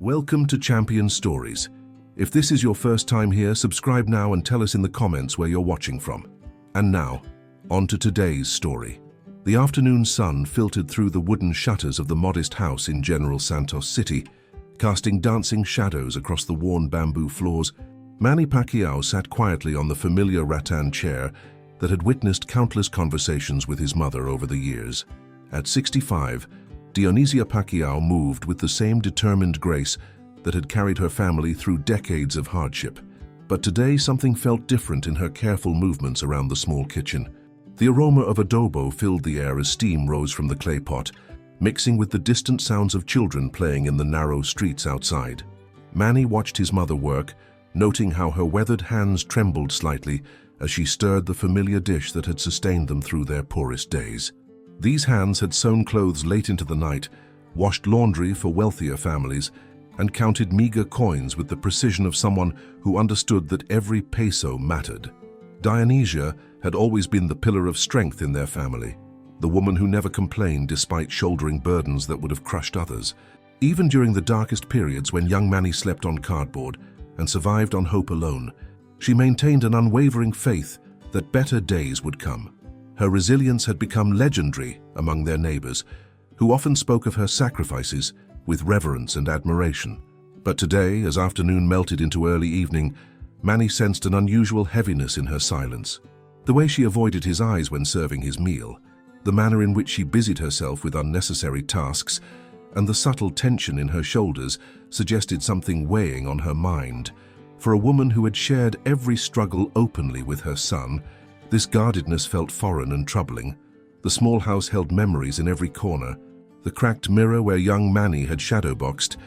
Welcome to Champion Stories. If this is your first time here, subscribe now and tell us in the comments where you're watching from. And now, on to today's story. The afternoon sun filtered through the wooden shutters of the modest house in General Santos City, casting dancing shadows across the worn bamboo floors. Manny Pacquiao sat quietly on the familiar rattan chair that had witnessed countless conversations with his mother over the years. At 65, Dionisia Pacquiao moved with the same determined grace that had carried her family through decades of hardship. But today something felt different in her careful movements around the small kitchen. The aroma of adobo filled the air as steam rose from the clay pot, mixing with the distant sounds of children playing in the narrow streets outside. Manny watched his mother work, noting how her weathered hands trembled slightly as she stirred the familiar dish that had sustained them through their poorest days. These hands had sewn clothes late into the night, washed laundry for wealthier families, and counted meager coins with the precision of someone who understood that every peso mattered. Dionisia had always been the pillar of strength in their family, the woman who never complained despite shouldering burdens that would have crushed others. Even during the darkest periods when young Manny slept on cardboard and survived on hope alone, she maintained an unwavering faith that better days would come. Her resilience had become legendary among their neighbors, who often spoke of her sacrifices with reverence and admiration. But today, as afternoon melted into early evening, Manny sensed an unusual heaviness in her silence. The way she avoided his eyes when serving his meal, the manner in which she busied herself with unnecessary tasks, and the subtle tension in her shoulders suggested something weighing on her mind. For a woman who had shared every struggle openly with her son, this guardedness felt foreign and troubling. The small house held memories in every corner. The cracked mirror where young Manny had shadowboxed,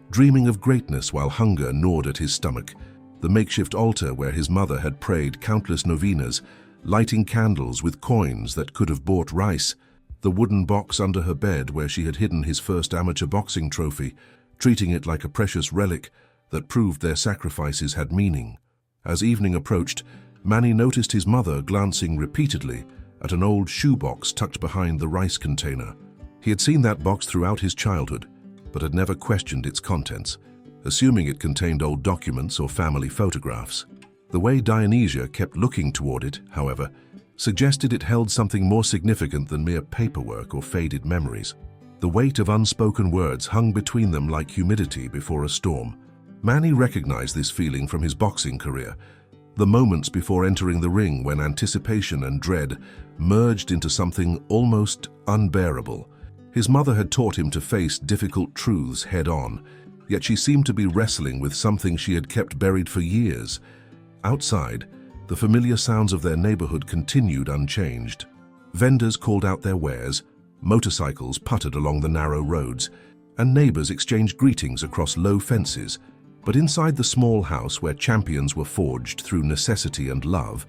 dreaming of greatness while hunger gnawed at his stomach. The makeshift altar where his mother had prayed countless novenas, lighting candles with coins that could have bought rice. The wooden box under her bed where she had hidden his first amateur boxing trophy, treating it like a precious relic that proved their sacrifices had meaning. As evening approached, Manny noticed his mother glancing repeatedly at an old shoebox tucked behind the rice container. He had seen that box throughout his childhood, but had never questioned its contents, assuming it contained old documents or family photographs. The way Dionisia kept looking toward it, however, suggested it held something more significant than mere paperwork or faded memories. The weight of unspoken words hung between them like humidity before a storm. Manny recognized this feeling from his boxing career, the moments before entering the ring when anticipation and dread merged into something almost unbearable. His mother had taught him to face difficult truths head-on, yet she seemed to be wrestling with something she had kept buried for years. Outside, the familiar sounds of their neighborhood continued unchanged. Vendors called out their wares, motorcycles puttered along the narrow roads, and neighbors exchanged greetings across low fences. But inside the small house where champions were forged through necessity and love,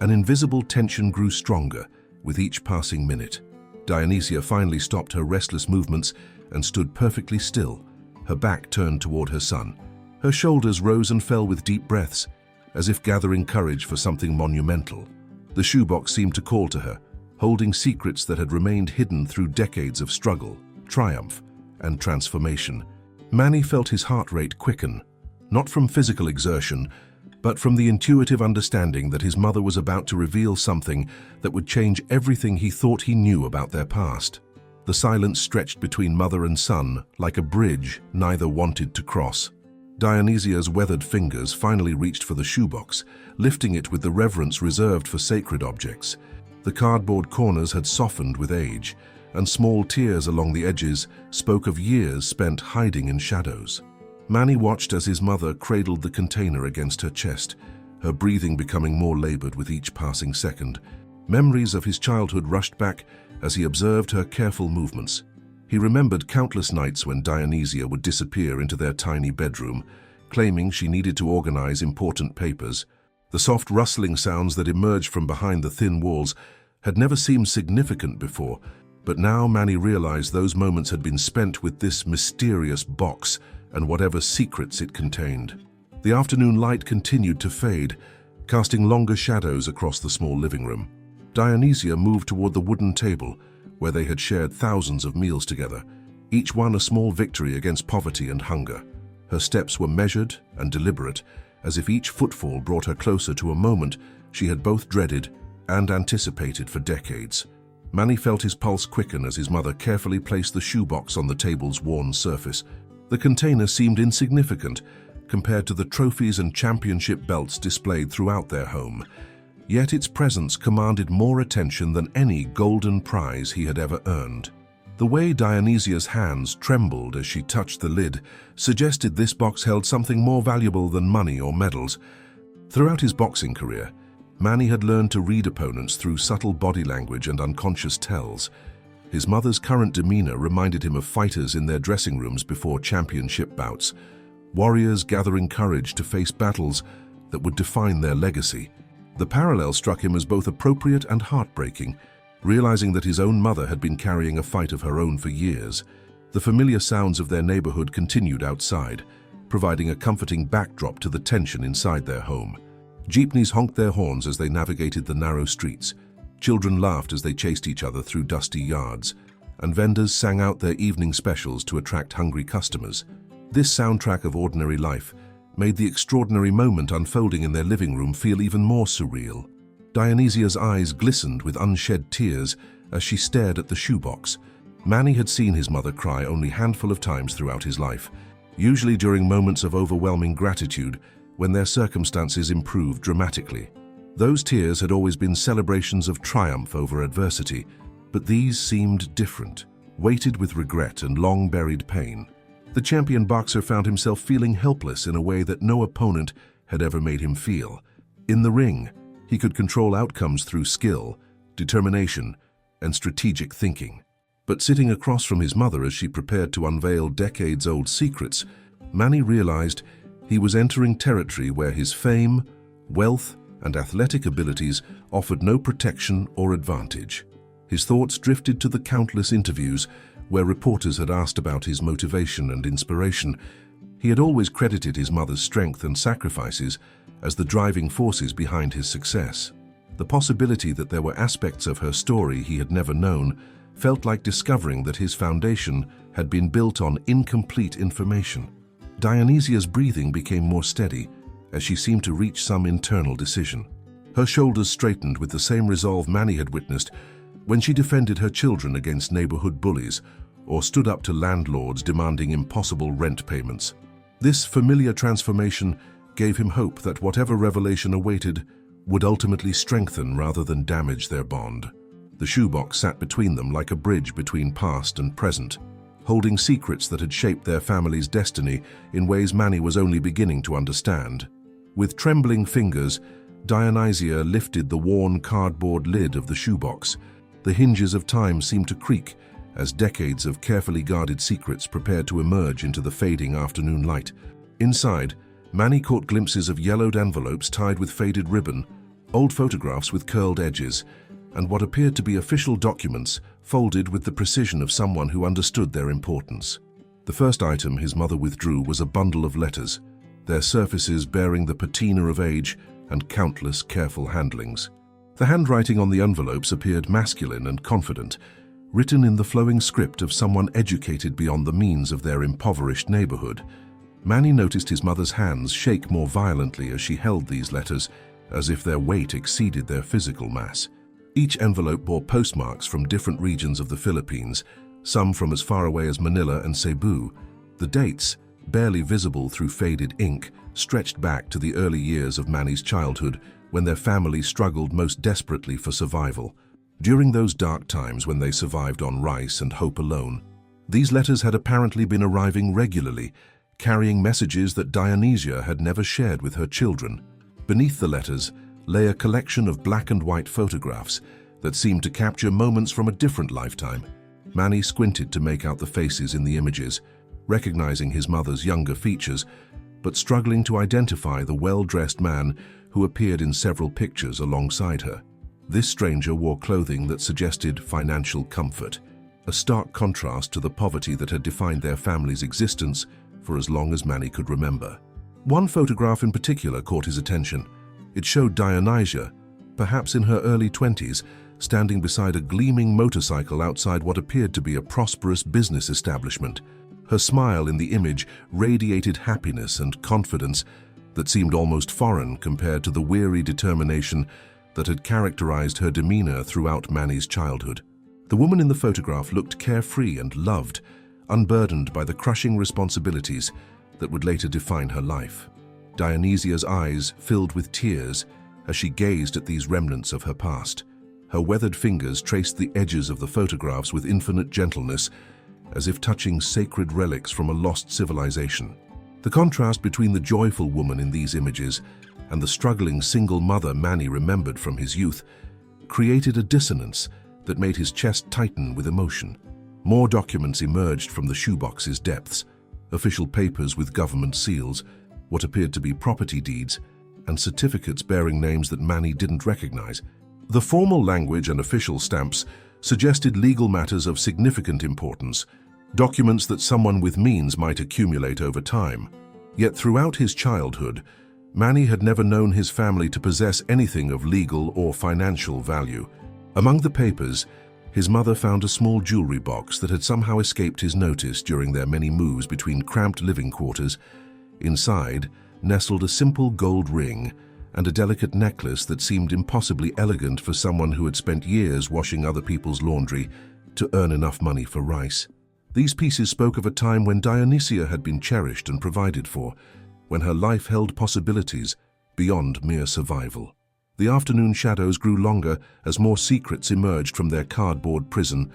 an invisible tension grew stronger with each passing minute. Dionisia finally stopped her restless movements and stood perfectly still, her back turned toward her son. Her shoulders rose and fell with deep breaths, as if gathering courage for something monumental. The shoebox seemed to call to her, holding secrets that had remained hidden through decades of struggle, triumph, and transformation. Manny felt his heart rate quicken, not from physical exertion, but from the intuitive understanding that his mother was about to reveal something that would change everything he thought he knew about their past. The silence stretched between mother and son like a bridge neither wanted to cross. Dionisia's weathered fingers finally reached for the shoebox, lifting it with the reverence reserved for sacred objects. The cardboard corners had softened with age, and small tears along the edges spoke of years spent hiding in shadows. Manny watched as his mother cradled the container against her chest, her breathing becoming more labored with each passing second. Memories of his childhood rushed back as he observed her careful movements. He remembered countless nights when Dionisia would disappear into their tiny bedroom, claiming she needed to organize important papers. The soft rustling sounds that emerged from behind the thin walls had never seemed significant before, but now Manny realized those moments had been spent with this mysterious box and whatever secrets it contained. The afternoon light continued to fade, casting longer shadows across the small living room. Dionisia moved toward the wooden table, where they had shared thousands of meals together, each one a small victory against poverty and hunger. Her steps were measured and deliberate, as if each footfall brought her closer to a moment she had both dreaded and anticipated for decades. Manny felt his pulse quicken as his mother carefully placed the shoebox on the table's worn surface. The container seemed insignificant compared to the trophies and championship belts displayed throughout their home, yet its presence commanded more attention than any golden prize he had ever earned. The way Dionysia's hands trembled as she touched the lid suggested this box held something more valuable than money or medals. Throughout his boxing career, Manny had learned to read opponents through subtle body language and unconscious tells. His mother's current demeanor reminded him of fighters in their dressing rooms before championship bouts, warriors gathering courage to face battles that would define their legacy. The parallel struck him as both appropriate and heartbreaking. Realizing that his own mother had been carrying a fight of her own for years, the familiar sounds of their neighborhood continued outside, providing a comforting backdrop to the tension inside their home. Jeepneys honked their horns as they navigated the narrow streets. Children laughed as they chased each other through dusty yards, and vendors sang out their evening specials to attract hungry customers. This soundtrack of ordinary life made the extraordinary moment unfolding in their living room feel even more surreal. Dionysia's eyes glistened with unshed tears as she stared at the shoebox. Manny had seen his mother cry only a handful of times throughout his life, usually during moments of overwhelming gratitude when their circumstances improved dramatically. Those tears had always been celebrations of triumph over adversity, but these seemed different, weighted with regret and long-buried pain. The champion boxer found himself feeling helpless in a way that no opponent had ever made him feel. In the ring, he could control outcomes through skill, determination, and strategic thinking. But sitting across from his mother as she prepared to unveil decades-old secrets, Manny realized he was entering territory where his fame, wealth, and athletic abilities offered no protection or advantage. His thoughts drifted to the countless interviews where reporters had asked about his motivation and inspiration. He had always credited his mother's strength and sacrifices as the driving forces behind his success. The possibility that there were aspects of her story he had never known felt like discovering that his foundation had been built on incomplete information. Dionysia's breathing became more steady as she seemed to reach some internal decision. Her shoulders straightened with the same resolve Manny had witnessed when she defended her children against neighborhood bullies or stood up to landlords demanding impossible rent payments. This familiar transformation gave him hope that whatever revelation awaited would ultimately strengthen rather than damage their bond. The shoebox sat between them like a bridge between past and present, holding secrets that had shaped their family's destiny in ways Manny was only beginning to understand. With trembling fingers, Dionysia lifted the worn cardboard lid of the shoebox. The hinges of time seemed to creak as decades of carefully guarded secrets prepared to emerge into the fading afternoon light. Inside, Manny caught glimpses of yellowed envelopes tied with faded ribbon, old photographs with curled edges, and what appeared to be official documents folded with the precision of someone who understood their importance. The first item his mother withdrew was a bundle of letters, their surfaces bearing the patina of age and countless careful handlings. The handwriting on the envelopes appeared masculine and confident, written in the flowing script of someone educated beyond the means of their impoverished neighborhood. Manny noticed his mother's hands shake more violently as she held these letters, as if their weight exceeded their physical mass. Each envelope bore postmarks from different regions of the Philippines, some from as far away as Manila and Cebu. The dates, barely visible through faded ink, stretched back to the early years of Manny's childhood, when their family struggled most desperately for survival. During those dark times when they survived on rice and hope alone, these letters had apparently been arriving regularly, carrying messages that Dionysia had never shared with her children. Beneath the letters lay a collection of black and white photographs that seemed to capture moments from a different lifetime. Manny squinted to make out the faces in the images, recognizing his mother's younger features, but struggling to identify the well-dressed man who appeared in several pictures alongside her. This stranger wore clothing that suggested financial comfort, a stark contrast to the poverty that had defined their family's existence for as long as Manny could remember. One photograph in particular caught his attention. It showed Dionysia, perhaps in her early 20s, standing beside a gleaming motorcycle outside what appeared to be a prosperous business establishment. Her smile in the image radiated happiness and confidence that seemed almost foreign compared to the weary determination that had characterized her demeanor throughout Manny's childhood. The woman in the photograph looked carefree and loved, unburdened by the crushing responsibilities that would later define her life. Dionysia's eyes filled with tears as she gazed at these remnants of her past. Her weathered fingers traced the edges of the photographs with infinite gentleness, as if touching sacred relics from a lost civilization. The contrast between the joyful woman in these images and the struggling single mother Manny remembered from his youth created a dissonance that made his chest tighten with emotion. More documents emerged from the shoebox's depths: official papers with government seals, what appeared to be property deeds, and certificates bearing names that Manny didn't recognize. The formal language and official stamps suggested legal matters of significant importance, documents that someone with means might accumulate over time. Yet throughout his childhood, Manny had never known his family to possess anything of legal or financial value. Among the papers, his mother found a small jewelry box that had somehow escaped his notice during their many moves between cramped living quarters. Inside nestled a simple gold ring and a delicate necklace that seemed impossibly elegant for someone who had spent years washing other people's laundry to earn enough money for rice. These pieces spoke of a time when Dionysia had been cherished and provided for, when her life held possibilities beyond mere survival. The afternoon shadows grew longer as more secrets emerged from their cardboard prison.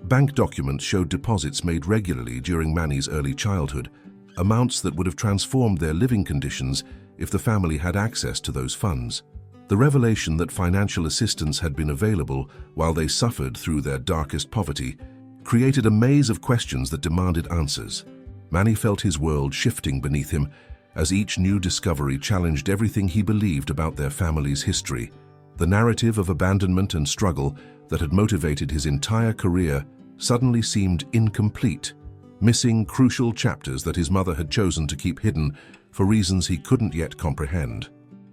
Bank documents showed deposits made regularly during Manny's early childhood, amounts that would have transformed their living conditions if the family had access to those funds. The revelation that financial assistance had been available while they suffered through their darkest poverty created a maze of questions that demanded answers. Manny felt his world shifting beneath him as each new discovery challenged everything he believed about their family's history. The narrative of abandonment and struggle that had motivated his entire career suddenly seemed incomplete, missing crucial chapters that his mother had chosen to keep hidden for reasons he couldn't yet comprehend.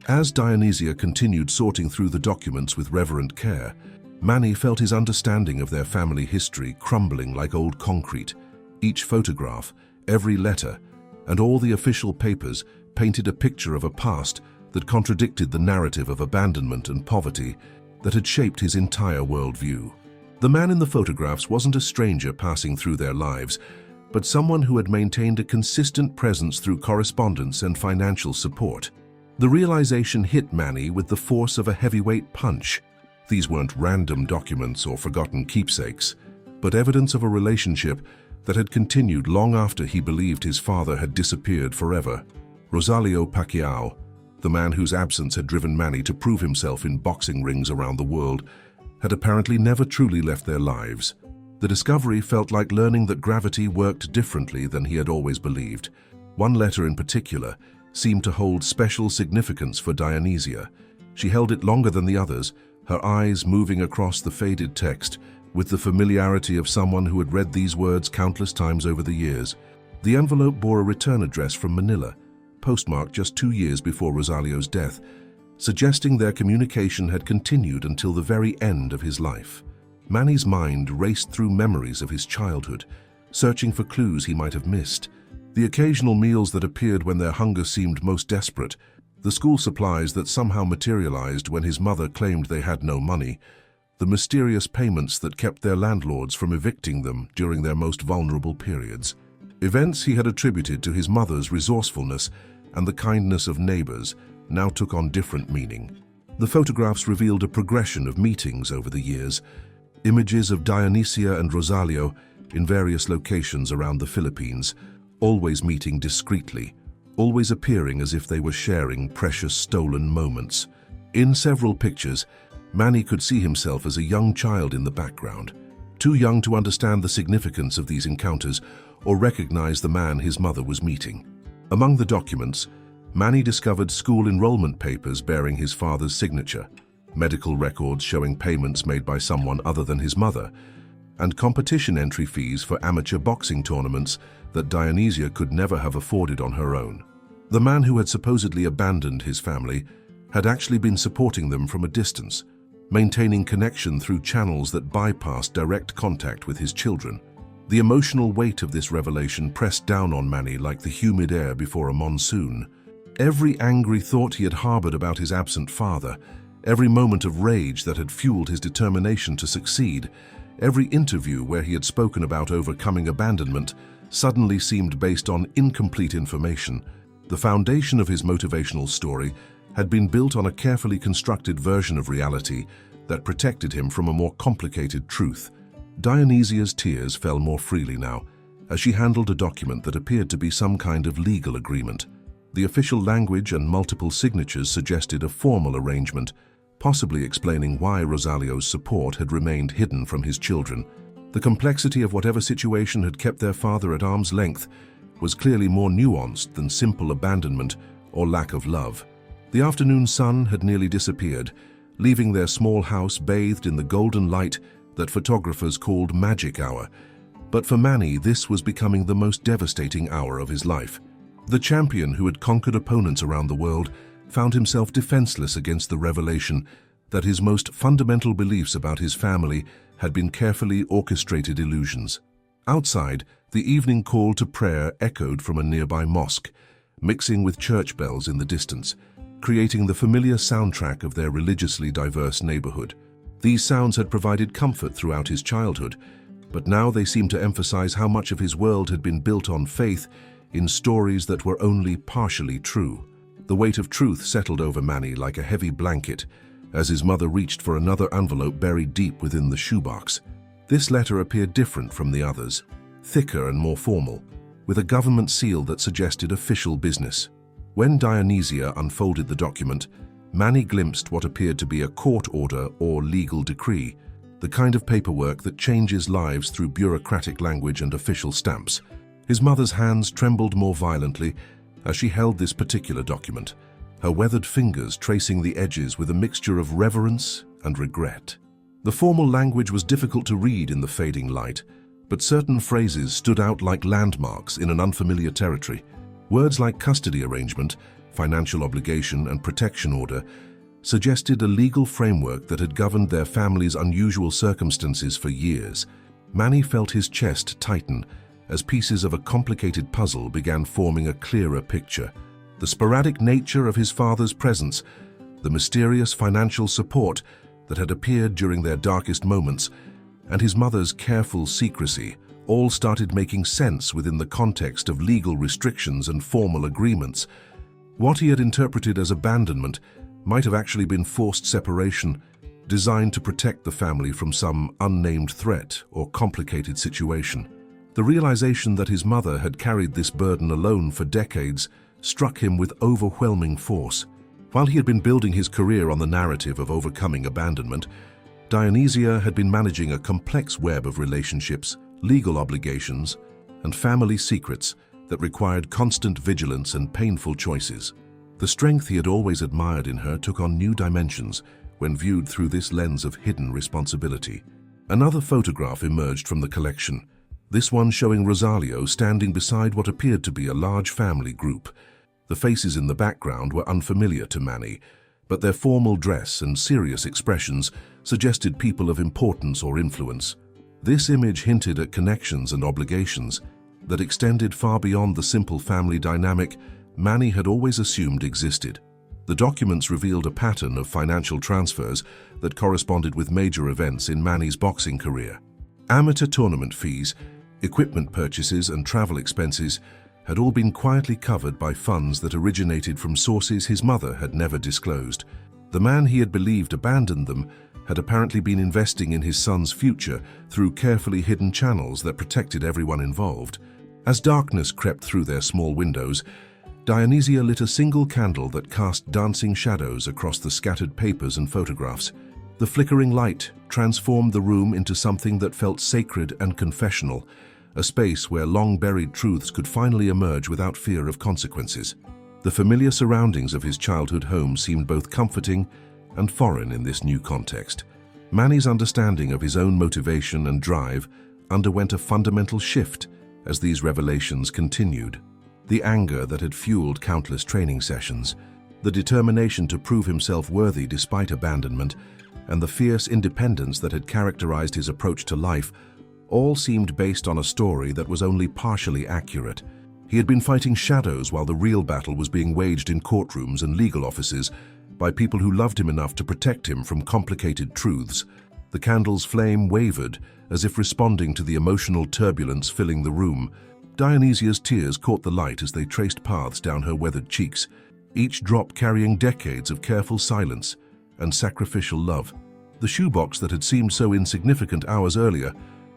As Dionysia continued sorting through the documents with reverent care, Manny felt his understanding of their family history crumbling like old concrete. Each photograph, every letter, and all the official papers painted a picture of a past that contradicted the narrative of abandonment and poverty that had shaped his entire worldview. The man in the photographs wasn't a stranger passing through their lives, but someone who had maintained a consistent presence through correspondence and financial support. The realization hit Manny with the force of a heavyweight punch. These weren't random documents or forgotten keepsakes, but evidence of a relationship that had continued long after he believed his father had disappeared forever. Rosalio Pacquiao, the man whose absence had driven Manny to prove himself in boxing rings around the world, had apparently never truly left their lives. The discovery felt like learning that gravity worked differently than he had always believed. One letter in particular seemed to hold special significance for Dionysia. She held it longer than the others, her eyes moving across the faded text with the familiarity of someone who had read these words countless times over the years. The envelope bore a return address from Manila, postmarked just 2 years before Rosalio's death, suggesting their communication had continued until the very end of his life. Manny's mind raced through memories of his childhood, searching for clues he might have missed. The occasional meals that appeared when their hunger seemed most desperate, the school supplies that somehow materialized when his mother claimed they had no money, the mysterious payments that kept their landlords from evicting them during their most vulnerable periods. Events he had attributed to his mother's resourcefulness and the kindness of neighbors now took on different meaning. The photographs revealed a progression of meetings over the years, images of Dionysia and Rosalio in various locations around the Philippines, always meeting discreetly, always appearing as if they were sharing precious stolen moments. In several pictures, Manny could see himself as a young child in the background, too young to understand the significance of these encounters or recognize the man his mother was meeting. Among the documents, Manny discovered school enrollment papers bearing his father's signature, medical records showing payments made by someone other than his mother, and competition entry fees for amateur boxing tournaments that Dionysia could never have afforded on her own. The man who had supposedly abandoned his family had actually been supporting them from a distance, maintaining connection through channels that bypassed direct contact with his children. The emotional weight of this revelation pressed down on Manny like the humid air before a monsoon. Every angry thought he had harbored about his absent father, every moment of rage that had fueled his determination to succeed, every interview where he had spoken about overcoming abandonment, suddenly seemed based on incomplete information. The foundation of his motivational story had been built on a carefully constructed version of reality that protected him from a more complicated truth. Dionysia's tears fell more freely now, as she handled a document that appeared to be some kind of legal agreement. The official language and multiple signatures suggested a formal arrangement, possibly explaining why Rosalio's support had remained hidden from his children. The complexity of whatever situation had kept their father at arm's length was clearly more nuanced than simple abandonment or lack of love. The afternoon sun had nearly disappeared, leaving their small house bathed in the golden light that photographers called magic hour. But for Manny, this was becoming the most devastating hour of his life. The champion who had conquered opponents around the world found himself defenseless against the revelation that his most fundamental beliefs about his family had been carefully orchestrated illusions. Outside, the evening call to prayer echoed from a nearby mosque, mixing with church bells in the distance, creating the familiar soundtrack of their religiously diverse neighborhood. These sounds had provided comfort throughout his childhood, but now they seemed to emphasize how much of his world had been built on faith in stories that were only partially true. The weight of truth settled over Manny like a heavy blanket as his mother reached for another envelope buried deep within the shoebox. This letter appeared different from the others, thicker and more formal, with a government seal that suggested official business. When Dionysia unfolded the document, Manny glimpsed what appeared to be a court order or legal decree, the kind of paperwork that changes lives through bureaucratic language and official stamps. His mother's hands trembled more violently as she held this particular document, her weathered fingers tracing the edges with a mixture of reverence and regret. The formal language was difficult to read in the fading light, but certain phrases stood out like landmarks in an unfamiliar territory. Words like custody arrangement, financial obligation, and protection order suggested a legal framework that had governed their family's unusual circumstances for years. Manny felt his chest tighten as pieces of a complicated puzzle began forming a clearer picture. The sporadic nature of his father's presence, the mysterious financial support that had appeared during their darkest moments, and his mother's careful secrecy all started making sense within the context of legal restrictions and formal agreements. What he had interpreted as abandonment might have actually been forced separation, designed to protect the family from some unnamed threat or complicated situation. The realization that his mother had carried this burden alone for decades struck him with overwhelming force. While he had been building his career on the narrative of overcoming abandonment, Dionysia had been managing a complex web of relationships, legal obligations, and family secrets that required constant vigilance and painful choices. The strength he had always admired in her took on new dimensions when viewed through this lens of hidden responsibility. Another photograph emerged from the collection, this one showing Rosalio standing beside what appeared to be a large family group. The faces in the background were unfamiliar to Manny, but their formal dress and serious expressions suggested people of importance or influence. This image hinted at connections and obligations that extended far beyond the simple family dynamic Manny had always assumed existed. The documents revealed a pattern of financial transfers that corresponded with major events in Manny's boxing career. Amateur tournament fees, equipment purchases, and travel expenses had all been quietly covered by funds that originated from sources his mother had never disclosed. The man he had believed abandoned them had apparently been investing in his son's future through carefully hidden channels that protected everyone involved. As darkness crept through their small windows, Dionysia lit a single candle that cast dancing shadows across the scattered papers and photographs. The flickering light transformed the room into something that felt sacred and confessional, a space where long-buried truths could finally emerge without fear of consequences. The familiar surroundings of his childhood home seemed both comforting and foreign in this new context. Manny's understanding of his own motivation and drive underwent a fundamental shift as these revelations continued. The anger that had fueled countless training sessions, the determination to prove himself worthy despite abandonment, and the fierce independence that had characterized his approach to life All seemed based on a story that was only partially accurate. He had been fighting shadows while the real battle was being waged in courtrooms and legal offices by people who loved him enough to protect him from complicated truths. The candle's flame wavered, as if responding to the emotional turbulence filling the room. Dionysia's tears caught the light as they traced paths down her weathered cheeks, each drop carrying decades of careful silence and sacrificial love. The shoebox that had seemed so insignificant hours earlier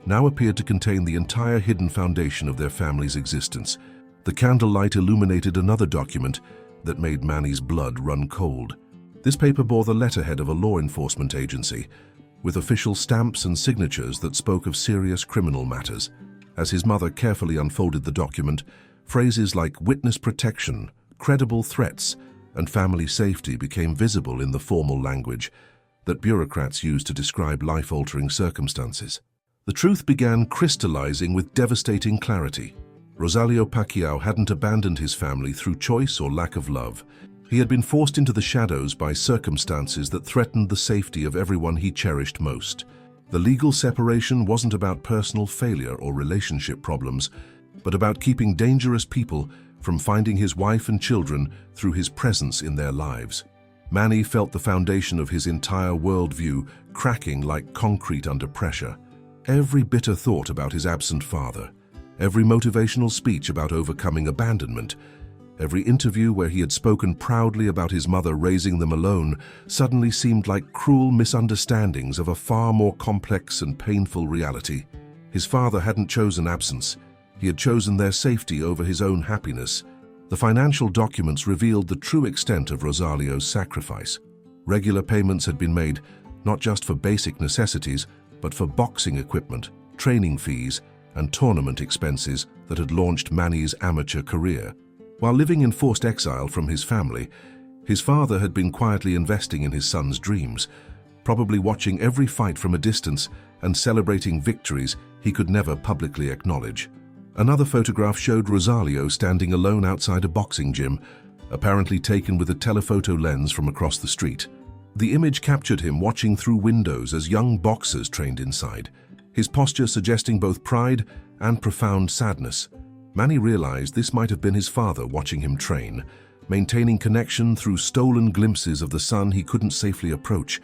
now appeared to contain the entire hidden foundation of their family's existence. The candlelight illuminated another document that made Manny's blood run cold. This paper bore the letterhead of a law enforcement agency, with official stamps and signatures that spoke of serious criminal matters. As his mother carefully unfolded the document, phrases like witness protection, credible threats, and family safety became visible in the formal language that bureaucrats use to describe life-altering circumstances. The truth began crystallizing with devastating clarity. Rosalio Pacquiao hadn't abandoned his family through choice or lack of love. He had been forced into the shadows by circumstances that threatened the safety of everyone he cherished most. The legal separation wasn't about personal failure or relationship problems, but about keeping dangerous people from finding his wife and children through his presence in their lives. Manny felt the foundation of his entire worldview cracking like concrete under pressure. Every bitter thought about his absent father, every motivational speech about overcoming abandonment, every interview where he had spoken proudly about his mother raising them alone suddenly seemed like cruel misunderstandings of a far more complex and painful reality. His father hadn't chosen absence. He had chosen their safety over his own happiness. The financial documents revealed the true extent of Rosalio's sacrifice. Regular payments had been made, not just for basic necessities, but for boxing equipment, training fees, and tournament expenses that had launched Manny's amateur career. While living in forced exile from his family, his father had been quietly investing in his son's dreams, probably watching every fight from a distance and celebrating victories he could never publicly acknowledge. Another photograph showed Rosalio standing alone outside a boxing gym, apparently taken with a telephoto lens from across the street. The image captured him watching through windows as young boxers trained inside, his posture suggesting both pride and profound sadness. Manny realized this might have been his father watching him train, maintaining connection through stolen glimpses of the son he couldn't safely approach.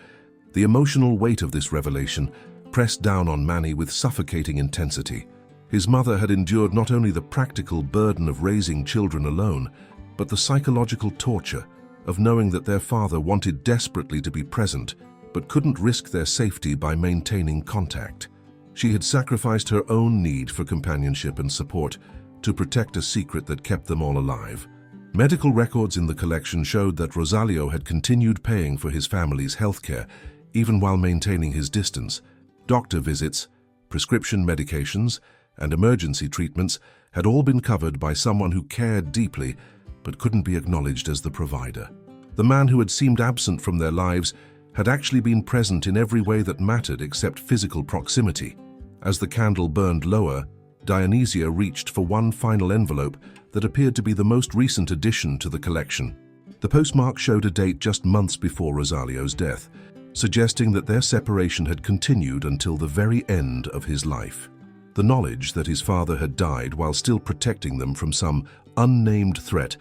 The emotional weight of this revelation pressed down on Manny with suffocating intensity. His mother had endured not only the practical burden of raising children alone, but the psychological torture of knowing that their father wanted desperately to be present, but couldn't risk their safety by maintaining contact. She had sacrificed her own need for companionship and support to protect a secret that kept them all alive. Medical records in the collection showed that Rosalio had continued paying for his family's healthcare, even while maintaining his distance. Doctor visits, prescription medications, and emergency treatments had all been covered by someone who cared deeply but couldn't be acknowledged as the provider. The man who had seemed absent from their lives had actually been present in every way that mattered except physical proximity. As the candle burned lower, Dionysia reached for one final envelope that appeared to be the most recent addition to the collection. The postmark showed a date just months before Rosalio's death, suggesting that their separation had continued until the very end of his life. The knowledge that his father had died while still protecting them from some unnamed threat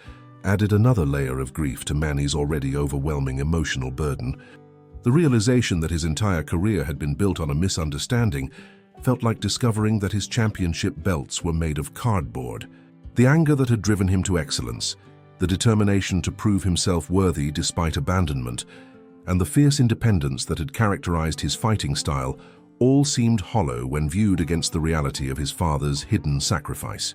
added another layer of grief to Manny's already overwhelming emotional burden. The realization that his entire career had been built on a misunderstanding felt like discovering that his championship belts were made of cardboard. The anger that had driven him to excellence, the determination to prove himself worthy despite abandonment, and the fierce independence that had characterized his fighting style all seemed hollow when viewed against the reality of his father's hidden sacrifice.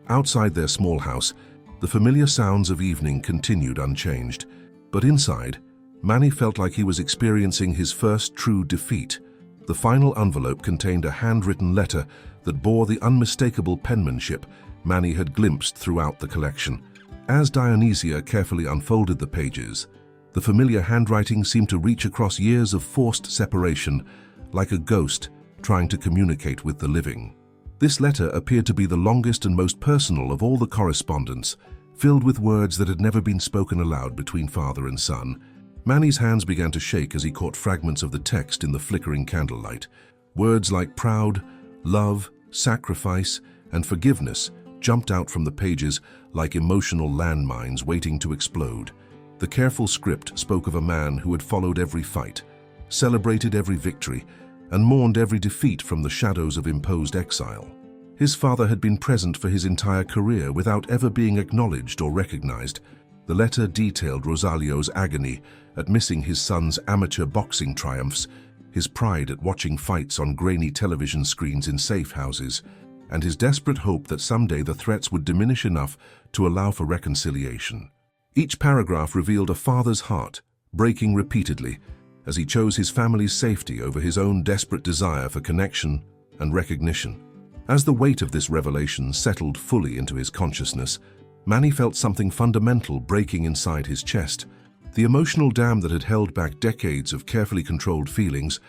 Outside their small house, the familiar sounds of evening continued unchanged, but inside, Manny felt like he was experiencing his first true defeat. The final envelope contained a handwritten letter that bore the unmistakable penmanship Manny had glimpsed throughout the collection. As Dionysia carefully unfolded the pages, the familiar handwriting seemed to reach across years of forced separation, like a ghost trying to communicate with the living. This letter appeared to be the longest and most personal of all the correspondence, filled with words that had never been spoken aloud between father and son. Manny's hands began to shake as he caught fragments of the text in the flickering candlelight. Words like proud, Love, sacrifice, and forgiveness jumped out from the pages like emotional landmines waiting to explode. The careful script spoke of a man who had followed every fight, celebrated every victory, and mourned every defeat from the shadows of imposed exile. His father had been present for his entire career without ever being acknowledged or recognized. The letter detailed Rosalio's agony at missing his son's amateur boxing triumphs, his pride at watching fights on grainy television screens in safe houses, and his desperate hope that someday the threats would diminish enough to allow for reconciliation. Each paragraph revealed a father's heart, breaking repeatedly, as he chose his family's safety over his own desperate desire for connection and recognition. As the weight of this revelation settled fully into his consciousness, Manny felt something fundamental breaking inside his chest. The emotional dam that had held back decades of carefully controlled feelings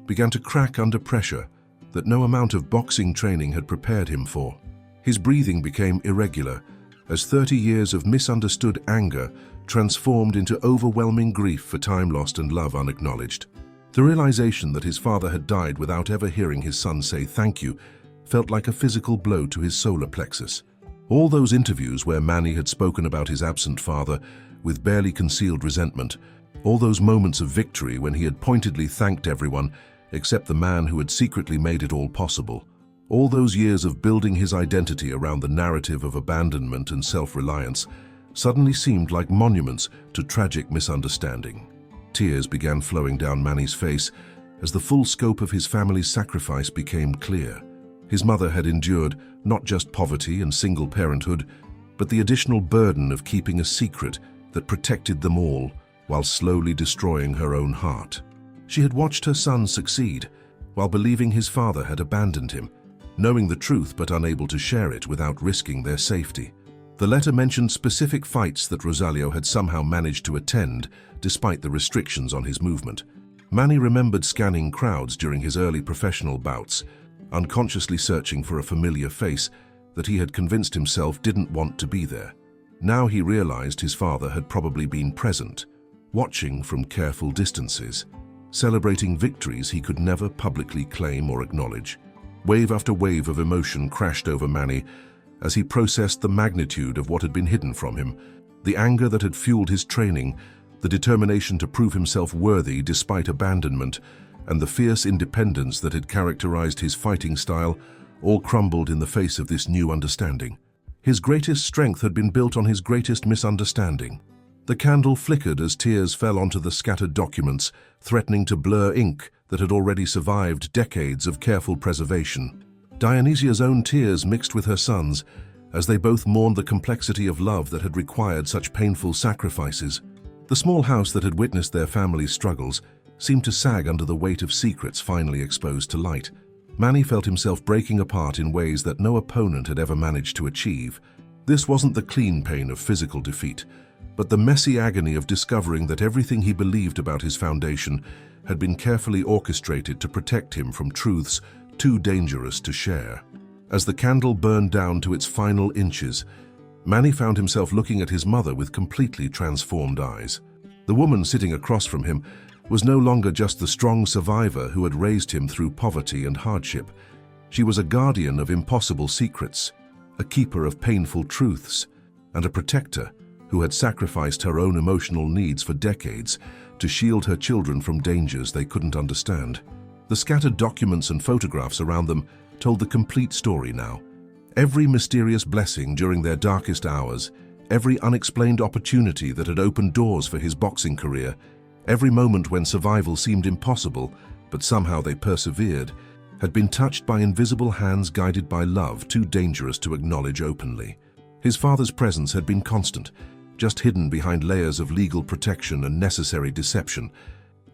began to crack under pressure that no amount of boxing training had prepared him for. His breathing became irregular as 30 years of misunderstood anger transformed into overwhelming grief for time lost and love unacknowledged. The realization that his father had died without ever hearing his son say thank you felt like a physical blow to his solar plexus. All those interviews where Manny had spoken about his absent father with barely concealed resentment, all those moments of victory when he had pointedly thanked everyone except the man who had secretly made it all possible, all those years of building his identity around the narrative of abandonment and self-reliance suddenly seemed like monuments to tragic misunderstanding. Tears began flowing down Manny's face as the full scope of his family's sacrifice became clear. His mother had endured not just poverty and single parenthood, but the additional burden of keeping a secret that protected them all while slowly destroying her own heart. She had watched her son succeed while believing his father had abandoned him, knowing the truth but unable to share it without risking their safety. The letter mentioned specific fights that Rosalio had somehow managed to attend despite the restrictions on his movement. Manny remembered scanning crowds during his early professional bouts, unconsciously searching for a familiar face that he had convinced himself didn't want to be there. Now he realized his father had probably been present, watching from careful distances, celebrating victories he could never publicly claim or acknowledge. Wave after wave of emotion crashed over Manny as he processed the magnitude of what had been hidden from him, the anger that had fueled his training, the determination to prove himself worthy despite abandonment, and the fierce independence that had characterized his fighting style, all crumbled in the face of this new understanding. His greatest strength had been built on his greatest misunderstanding. The candle flickered as tears fell onto the scattered documents, threatening to blur ink that had already survived decades of careful preservation. Dionysia's own tears mixed with her son's, as they both mourned the complexity of love that had required such painful sacrifices. The small house that had witnessed their family's struggles seemed to sag under the weight of secrets finally exposed to light. Manny felt himself breaking apart in ways that no opponent had ever managed to achieve. This wasn't the clean pain of physical defeat, but the messy agony of discovering that everything he believed about his foundation had been carefully orchestrated to protect him from truths too dangerous to share. As the candle burned down to its final inches, Manny found himself looking at his mother with completely transformed eyes. The woman sitting across from him was no longer just the strong survivor who had raised him through poverty and hardship. She was a guardian of impossible secrets, a keeper of painful truths, and a protector who had sacrificed her own emotional needs for decades to shield her children from dangers they couldn't understand. The scattered documents and photographs around them told the complete story now. Every mysterious blessing during their darkest hours, every unexplained opportunity that had opened doors for his boxing career, every moment when survival seemed impossible, but somehow they persevered, had been touched by invisible hands guided by love too dangerous to acknowledge openly. His father's presence had been constant, just hidden behind layers of legal protection and necessary deception.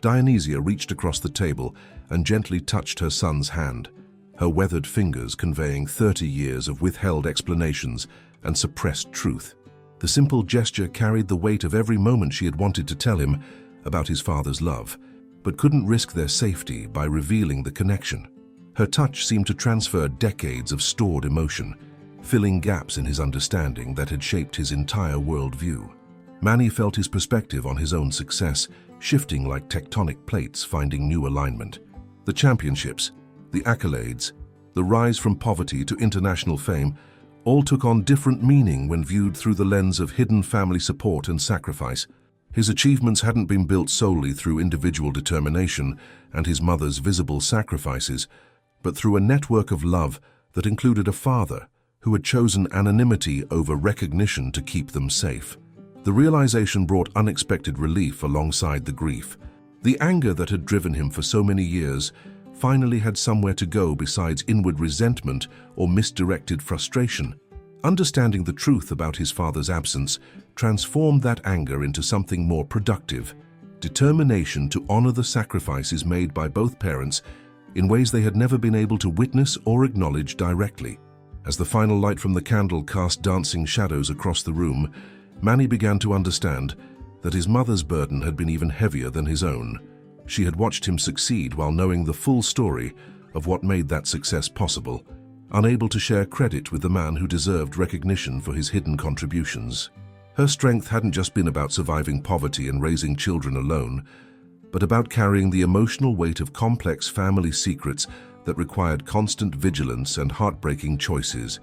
Dionysia reached across the table and gently touched her son's hand, her weathered fingers conveying 30 years of withheld explanations and suppressed truth. The simple gesture carried the weight of every moment she had wanted to tell him about his father's love, but couldn't risk their safety by revealing the connection. Her touch seemed to transfer decades of stored emotion, filling gaps in his understanding that had shaped his entire worldview. Manny felt his perspective on his own success shifting like tectonic plates finding new alignment. The championships, the accolades, the rise from poverty to international fame, all took on different meaning when viewed through the lens of hidden family support and sacrifice. His achievements hadn't been built solely through individual determination and his mother's visible sacrifices, but through a network of love that included a father who had chosen anonymity over recognition to keep them safe. The realization brought unexpected relief alongside the grief. The anger that had driven him for so many years finally had somewhere to go besides inward resentment or misdirected frustration. Understanding the truth about his father's absence transformed that anger into something more productive: determination to honor the sacrifices made by both parents in ways they had never been able to witness or acknowledge directly. As the final light from the candle cast dancing shadows across the room, Manny began to understand that his mother's burden had been even heavier than his own. She had watched him succeed while knowing the full story of what made that success possible, unable to share credit with the man who deserved recognition for his hidden contributions. Her strength hadn't just been about surviving poverty and raising children alone, but about carrying the emotional weight of complex family secrets that required constant vigilance and heartbreaking choices.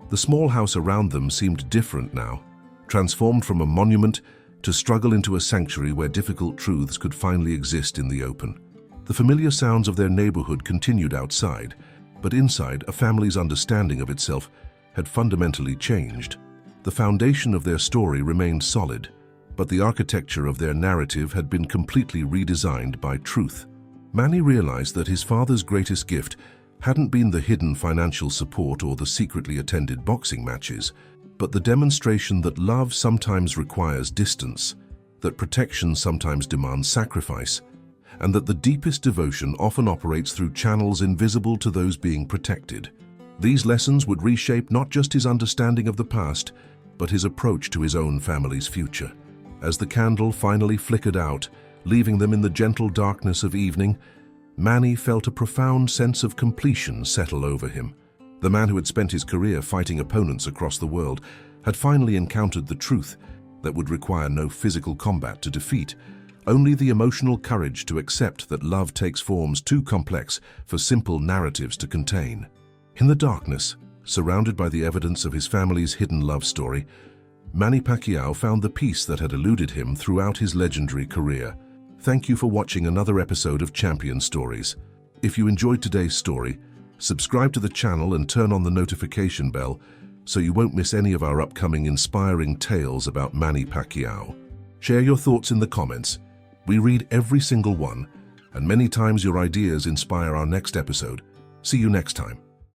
The small house around them seemed different now, transformed from a monument to struggle into a sanctuary where difficult truths could finally exist in the open. The familiar sounds of their neighborhood continued outside, but inside, a family's understanding of itself had fundamentally changed. The foundation of their story remained solid, but the architecture of their narrative had been completely redesigned by truth. Manny realized that his father's greatest gift hadn't been the hidden financial support or the secretly attended boxing matches, but the demonstration that love sometimes requires distance, that protection sometimes demands sacrifice, and that the deepest devotion often operates through channels invisible to those being protected. These lessons would reshape not just his understanding of the past, but his approach to his own family's future. As the candle finally flickered out, leaving them in the gentle darkness of evening, Manny felt a profound sense of completion settle over him. The man who had spent his career fighting opponents across the world had finally encountered the truth that would require no physical combat to defeat, only the emotional courage to accept that love takes forms too complex for simple narratives to contain. In the darkness, surrounded by the evidence of his family's hidden love story, Manny Pacquiao found the peace that had eluded him throughout his legendary career. Thank you for watching another episode of Champion Stories. If you enjoyed today's story, subscribe to the channel and turn on the notification bell so you won't miss any of our upcoming inspiring tales about Manny Pacquiao. Share your thoughts in the comments. We read every single one, and many times your ideas inspire our next episode. See you next time.